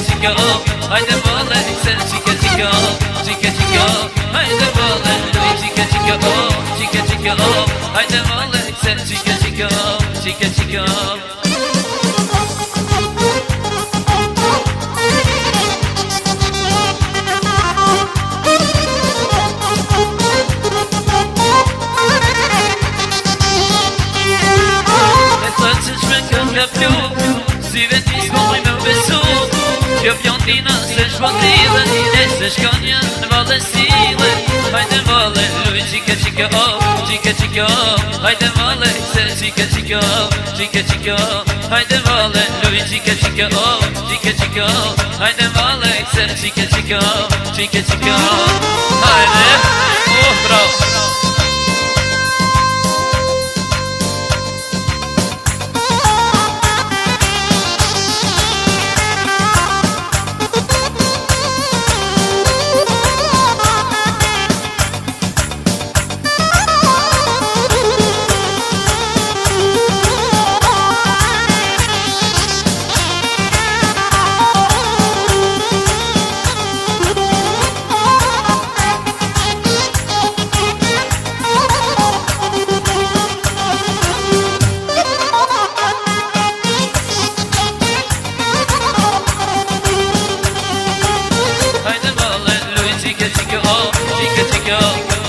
chica, haydi vale, sen chica chica, chica chica, haydi vale, chica chica, chica chica, haydi vale, sen chica chica, chica chica. Si veti s'moj me besu Kjo pjantina se shpatile E se shkanja në valle sile Hajde valle, luj qika qika Qika qika, hajde valle Se qika qika, qika qika Hajde valle, luj qika qika Qika qika, hajde valle Se qika qika, qika qika Hajde, bravo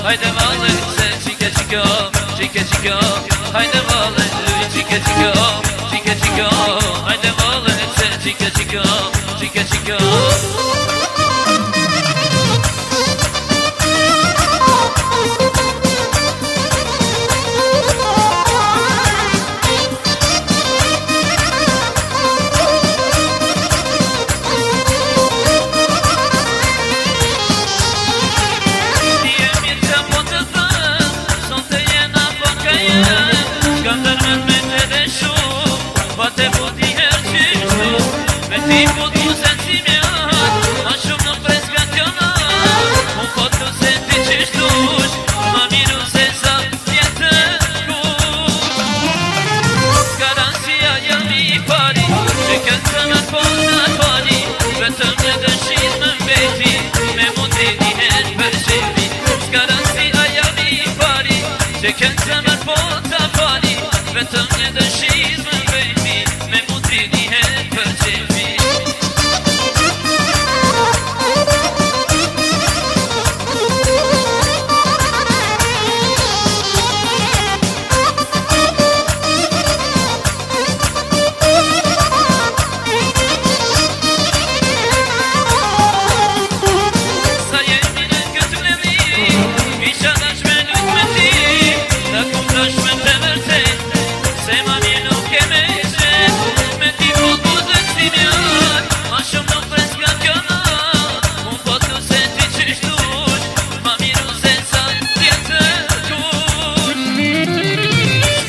Haydi valle, sen chica chica, chica chica. Haydi valle, chica chica, chica chica. Haydi valle, sen chica chica, chica chica. Që zemër po të fali Vetëm një dëshirë më vejti Me mutri një herë për qefi Sa jemi në këtë lemi Isha dash me lut me ti me të vërtet Se ma mirë nuk e me qet Me ti po të si mjër Ma shumë nuk preska kjo nat Unë po të se ti qishtush Ma miru se sa tjetër kush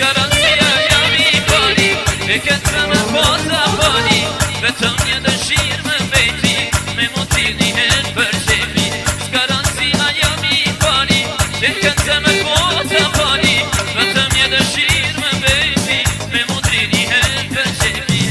Garancia jam i pari E këtë të me po të fali Vetëm një dëshirë me veti Me mutri një herë për qefi Garancia jam i pari E këtë të me po të fali Vetëm një dëshirë me veti Me mutri një herë për qefi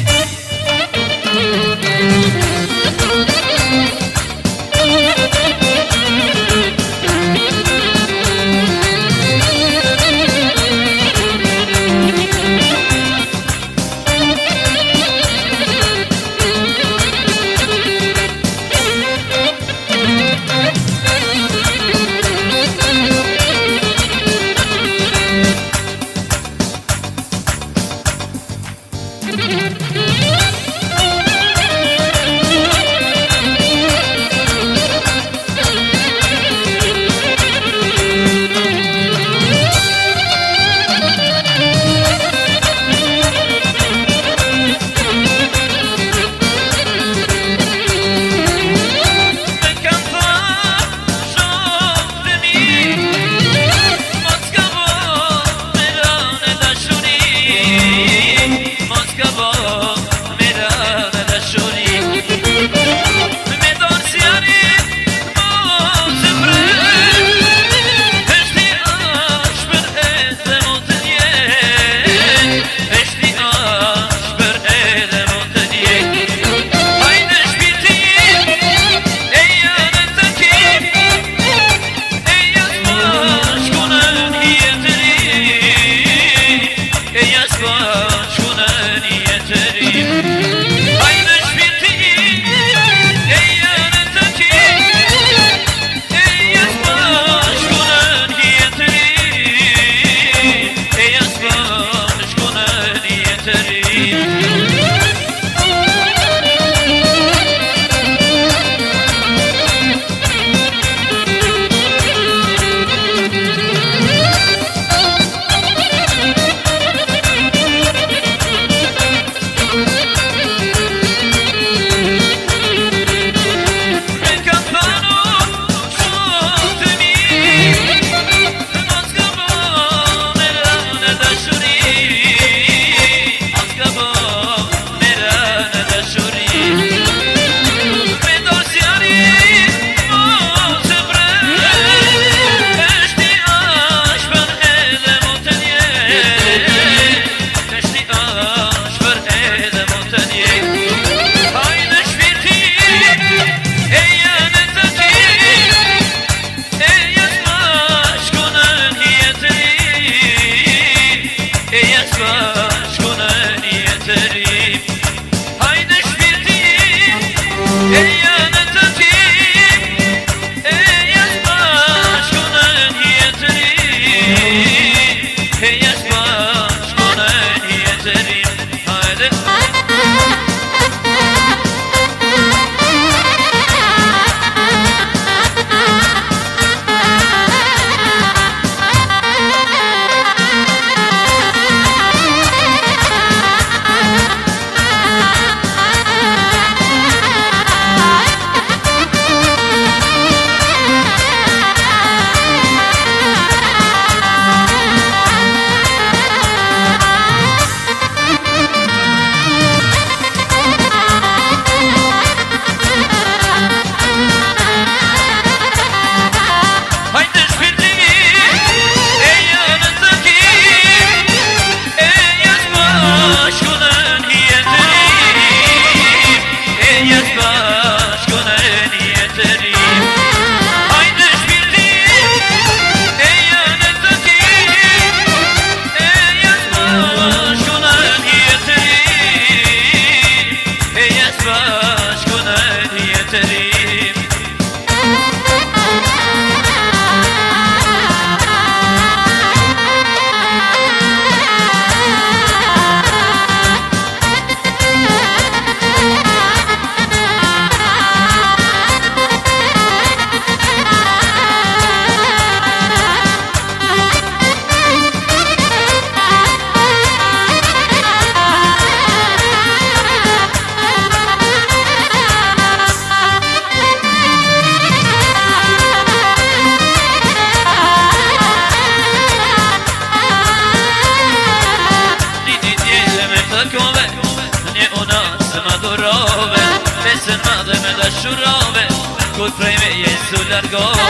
madhe me dashurove, kur prej me jesu largove,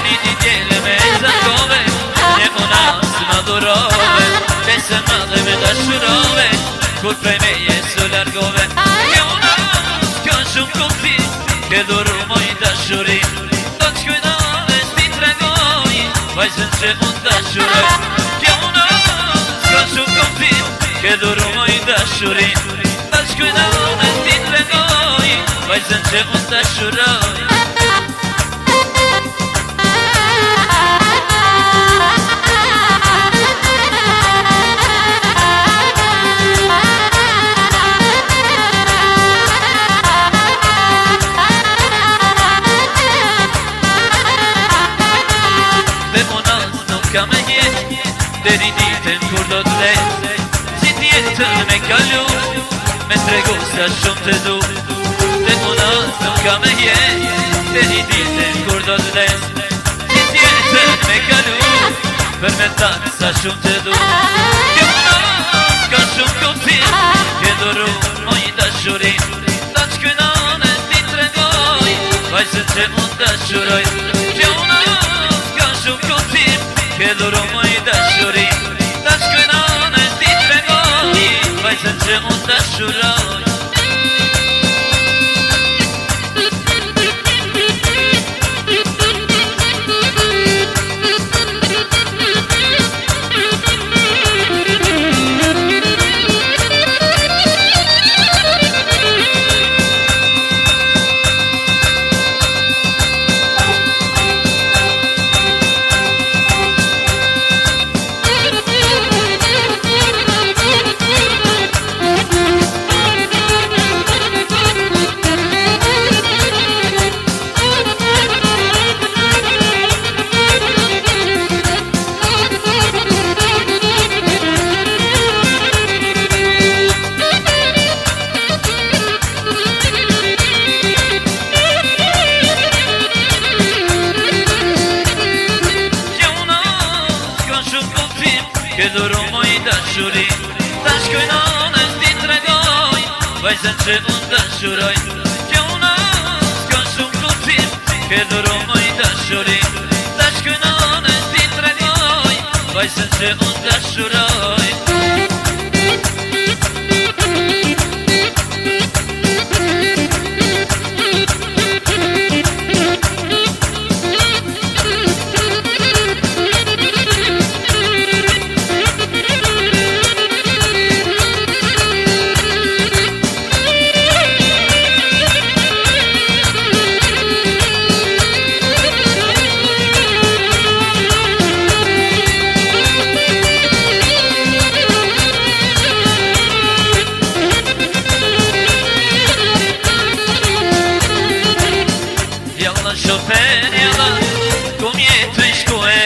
një djele me zangove, një ona s'ma durove, besën madhe me dashurove, kur prej me jesu largove. Kjo ona s'ka shumë kupti, ke duru moj dashuri, do t'shkuj dhe s'ti tregoj, vajzën që unë dashuroj. Kjo ona s'ka shumë kupti, ke duru moj dashuri, do t'shkuj dhe s'ti tregoj, vajzën që unë dashuroj. Ka me jet, deri ditën kur do t'let, si t'jetën me kalu, me tregu sa shumë të du. Dhe punat nuk ka me jet, deri ditën kur do t'let, si t'jetën me kalu, për me tanë sa shumë të du. Kjo punat ka shumë kuptim, ke duru moj dashuri, ta t'shkynane t'i tregoj, vajzën që unë dashuroj. Kjo punat ka shumë kuptim, ke duru moj dashuri, ta shkynane t'i tregoj, vajzën që unë dashuroj. Ke duru moj dashuri, ta shkojnane s'ti tregoj, vajzën që unë dashuroj. Kjo una s'ka shumë kuptim, ke duru moj dashuri, ta shkojnane s'ti tregoj, vajzën që unë dashuroj. Shofer jalla, kum jetu i shkue,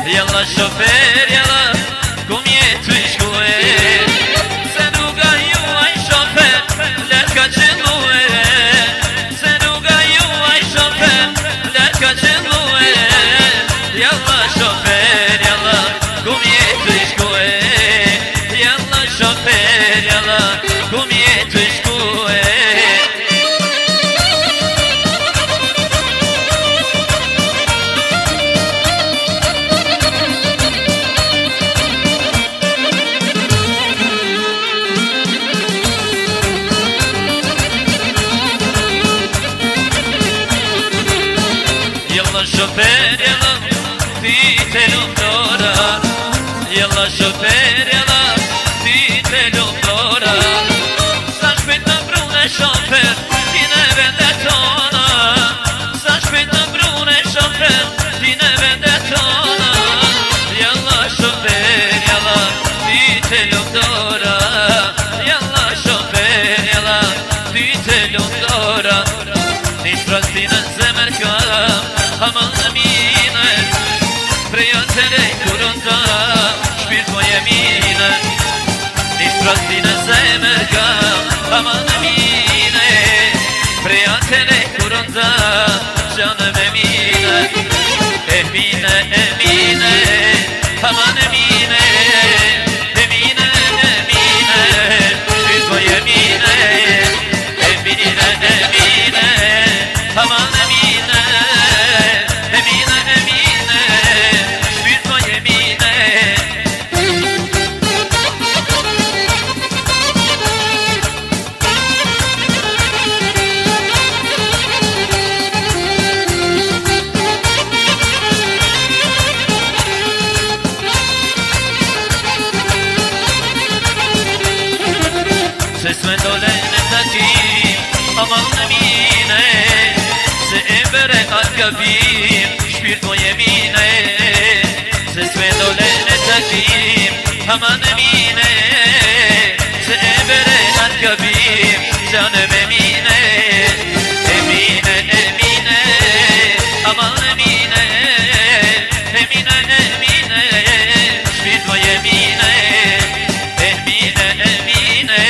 jalla shofer jalla, kum jetu i shkue, se rruga juaj shofer, lërka që lue, se rruga juaj shofer, lërka që lue, jalla shofer jalla, kum jetu i shkue, jalla shofer jalla, kum jetu i shkue. Yalla shofer yalla, ti te lumdora, yalla shofer yalla, ti te lumdora. Sa shpejt në brune shofer, ti në vendetona, sa shpejt në brune shofer, ti në vendetona. Yalla shofer yalla, ti te lumdora, yalla shofer yalla, ti te lumdora. Nish rastina zemër kam, aman në mine, preja të lej kurën ta, shpirt po jemine. Nish rastina zemër kam, aman në mine, preja të lej kurën ta, qanë me mine. E mine, aman në mine, shpirt po jemine. E mine, gabim Shpirt mo jemine Se s'me dole në takim Haman e mine Se e bere atë gabim Qanë me mine Emine, emine Haman e mine Emine, emine Shpirt mo jemine Emine, emine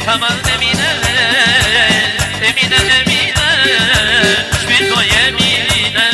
Haman e mine Emine, emine Shpirt mo jemine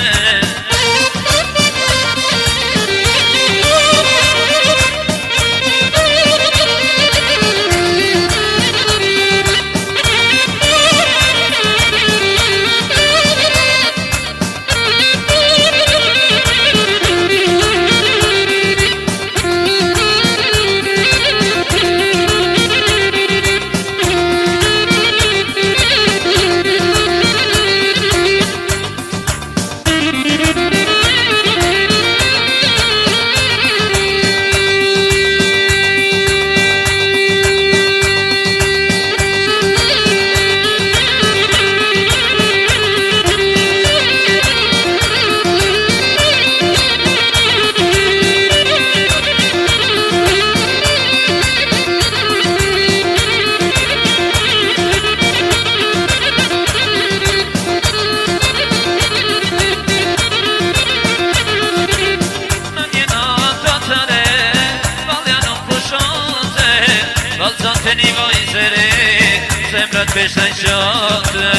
Zemrat pesha i qote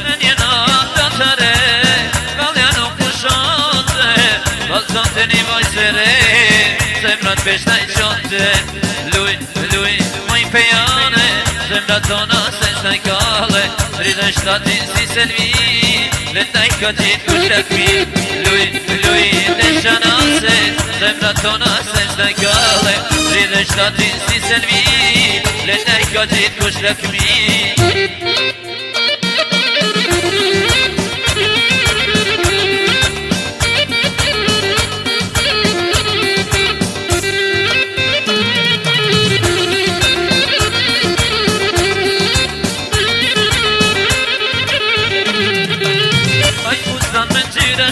Në një natë të re Valja nuk pushote Valzon të një vojse re Zemrat pesha i qote Luj, luj, moj pejane Zemrat tona se shtaj kale Rridhe shtatin si selvi Letaj ka qitë kush të kmi Luj, luj, dhe shanase Zemrat tona se shtaj kale Rridhe shtatin si selvi Letaj ka qitë kush të kmi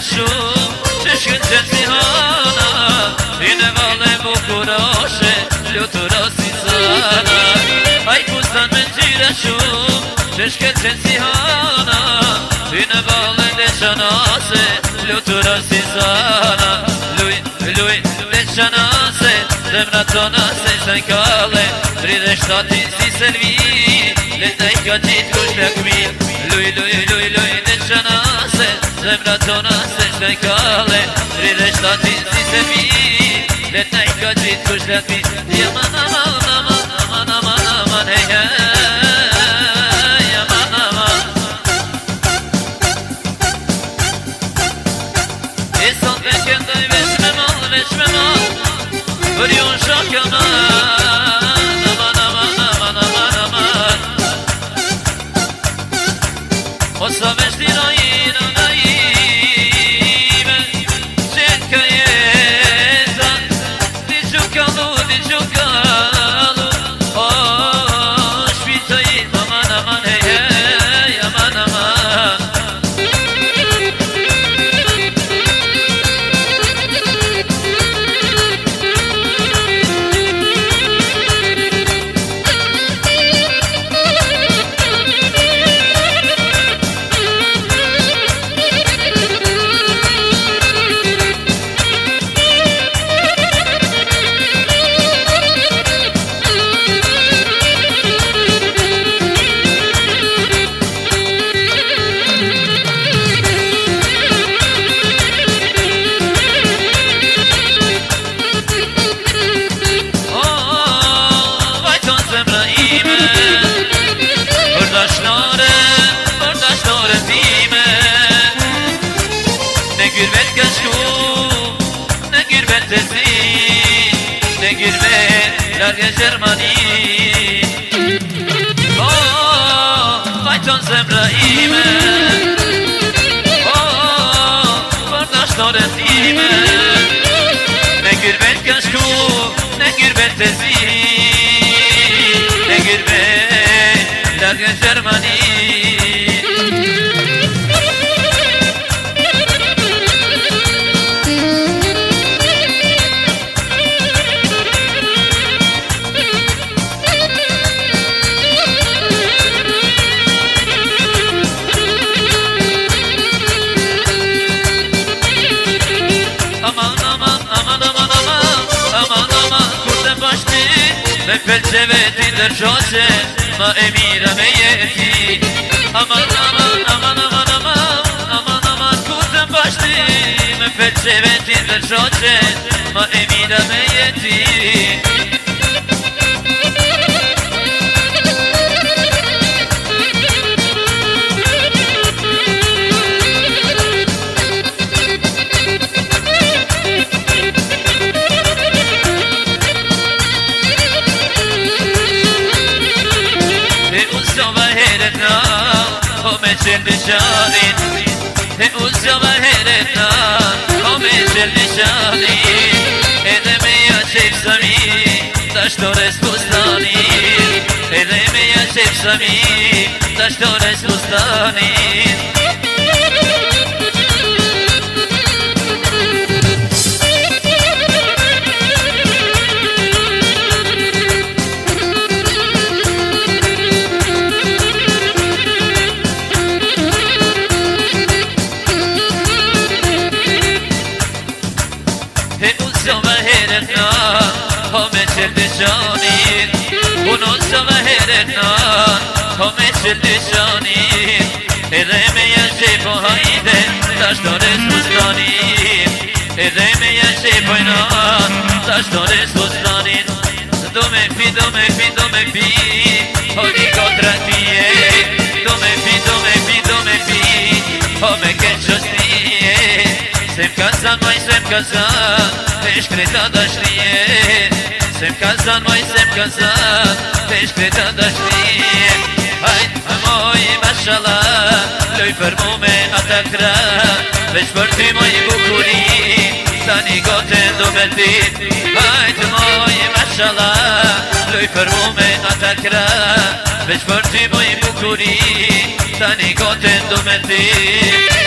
Që shkën qënë si hana I në vale bukuroshe Lutura si sana Aj kustan me gjyra shumë Që shkën qënë si hana I në vale dhe shanase Lutura si sana Luj, luj, dhe shanase Zemra tona se shtajnë kale 37 si selvi Letaj ka qitë kush të kmin Luj, luj, luj, luj, dhe shanase Zemra tona se shtajnë kale 37 si selvi Letaj ka qitë kush të kmin Yaman, aman, aman, aman, aman, aman, hey, hey Yaman, aman E son dhe këndaj veç me mal Për ju në shok aman Aman, aman, aman, aman, aman O sa veç tira i në naime Qenë ka jeta Di gjukallu O shpita i aman, aman, hey, hey Aman, aman Gürbet kaçku, ne gürbet tezi, ne gürbet larga Germani. Oh, vayton Zemraime, oh, kardeş Noretime. Ne gürbet kaçku, ne gürbet tezi, ne gürbet larga Germani. Me pëlqeve ti ndërgjoqe Ma e mira me jeti Aman, aman, aman, aman, aman Aman, aman, ku të mbashti Me pëlqeve ti ndërgjoqe Ma e mira me jeti me qëllë shanin E uzëva hereta O me qëllë shanin Edhe me ja qëllë sami Ta shtores fustanin Edhe me ja qëllë sami Ta shtores fustanin O me qëllë shanin Unë zëva hereta O me qëllë shanin Edhe me janë po hajde Ta shtores fustanin Edhe me janë po jnan Ta shtores fustanin Do me pi, do me pi, do me pi O një kontra t'pije Do me pi, do me pi, do me pi O me keqë qështije Sem kazan, maj sem kazan Pesh kreta dashrije Sem kazan, moj sem kazan Pesh kreta dashrije Hajt, moj, mashallah Loj për mu me ata kra Veç për ty moj bukuri Tani goten do me ti Hajt, moj, mashallah Loj për mu me ata kra Veç për ty moj bukuri Tani goten do me ti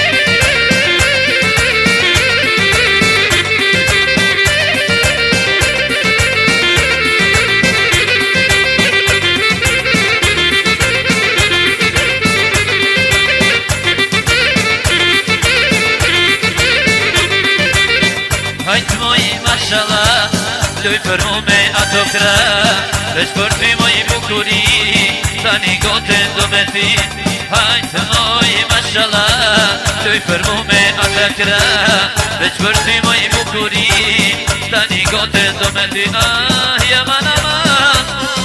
Hajt moj, mashallah, luj për mu me ato kra Veç për ty moj bukuri, tani goten do me ti Hajt moj, mashallah, luj për mu me ato kra Veç për ty moj bukuri, tani goten do me ti Ah, jaman, aman